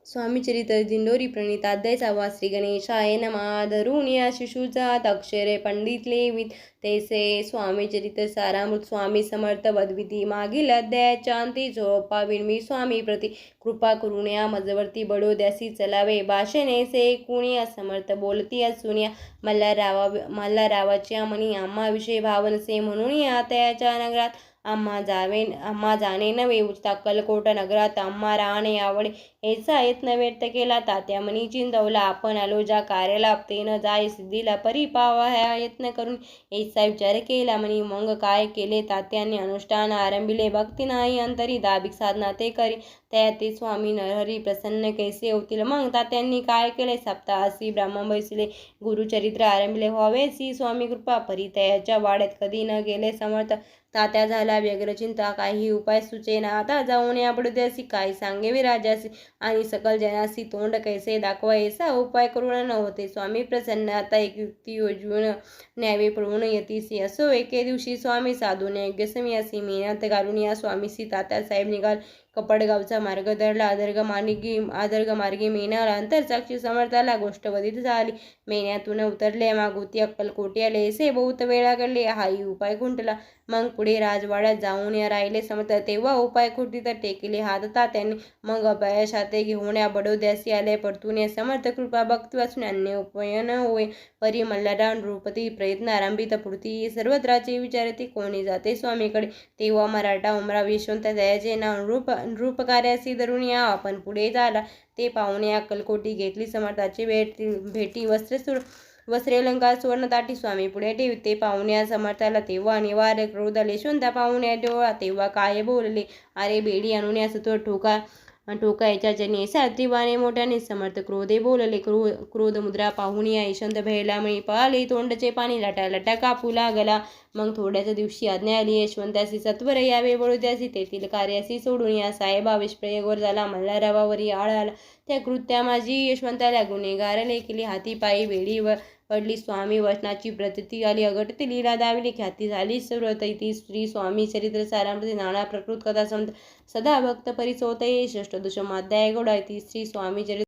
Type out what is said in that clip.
स्वामी चरित्र दिंडोरी प्रणीत अध्याय 6 श्री गणेशाय नमः. धरून या शिशूचा अक्षरे पंडित लेवित तैसे स्वामी चरित्र सारामृत. स्वामी समर्थ वदविती मागील अध्यायाच्या अंती झोपा विणवी स्वामी प्रति कृपा करून या मजवरती बडोद्यासी चलावे. भाषणेसे कुणी असमर्थ बोलती असुनिया मल्हाररावाच्या मनी आम्हाविषयी भावनसे म्हणून या त्याच्या नगरात आम्हा जाणे नव्हे. उचता अक्कलकोट नगरात आम्हा राहणे आवडे याचा यत्न व्यक्त केला. तात्या मनी चिंतवला आपण आलो ज्या कार्याला ते न जाय सिद्धीला परी पावा ह्या यत्न करून याचा विचार केला. म्हणी मग काय केले तात्याने अनुष्ठान आरंभिले. भक्ती नाही अंतरी दाबिक साधना ते करी त्या ते स्वामी नरहरी प्रसन्न कैसे होतील. मग तात्यांनी काय केले सप्ताहासी ब्राह्मण बैसले गुरुचरित्र आरंभिले व्हावेसी स्वामी कृपा परी त्याच्या वाड्यात कधी न गेले समर्थ. तात्या झाला व्यग्र चिंता काही उपाय सुचेना. आता जाऊन या बडोद्यासी काय सांगेवे राजासी आणि सकल जनासी तोंड कैसे दाखवायचा उपाय करून नव्हते स्वामी प्रसन्न. आता एक युक्ती योजून न्यावे पळून यतीसी. असो एके दिवशी स्वामी साधून योग्य समयासी मेहनत घालून या स्वामीसी तात्यासाहेब निघाल. कपडगावचा मार्ग धरला. आदर्ग मार्गी मेहनाला अंतरसाक्षी समर्थाला गोष्ट वधित झाली. मेहन्यातून उतरले मागुती अक्कलकोटी आले. से बहुत वेळा कडले हाही उपाय खुंटला. मग पुढे राजवाड्यात जाऊन राहिले समर्थ. तेव्हा उपाय खुंटीत टेकले हात तात्यांनी. मग अपयश हाते घेऊन या बडोद्यासी आले परतून समर्थ कृपा भक्ती वाचून अन्य उपाय न होय. परी मल्हारराव नृपती प्रयत्न आरंभित पुढती सर्वत्राचे विचारते कोणी जाते स्वामीकडे. तेव्हा मराठा उमराव यशवंत त्याचे नाव नृपकार्यासी धरून या आपण पुढे झाला. ते पाहुणे अक्कलकोटी घेतली समर्थाची भेटी वस्त्रे अलंकार सुवर्ण ताटी स्वामी पुढे ठेवी. ते पाहुण्या समर्थाला तेव्हा निवार क्रोध यशवंता पाहुण्या डोळा. तेव्हा काय बोलले अरे बेडी आणून या सत्व ठोकायच्या जनी सात्रीवाने मोठ्याने समर्थ क्रोधे बोलले. क्रोध मुद्रा पाहुणी यशवंत भयला म्हणी पळाले तोंडचे पाणी लटा कापू लागला. मग थोड्याच दिवशी आज्ञा आली यशवंतासी सत्वर यावे बडोद्यासी तेथील कार्यासी सोडून या. साहेब आवेश प्रयोगवर झाला मल्हाररावावरी आळ आला. त्या कृत्या माझी यशवंताला गुन्हेगार लेखली. हाती पायी बेडी पडली स्वामी वचनाची प्रतीती आली. अघटित लीला दाविली ख्याती झाली सुरत. इति श्री स्वामी चरित्र सारामृत नाना प्रकृत कथा सदा भक्त परिचोतये षष्ठ दशमाध्याय गौडा. इति श्री स्वामी चरित्र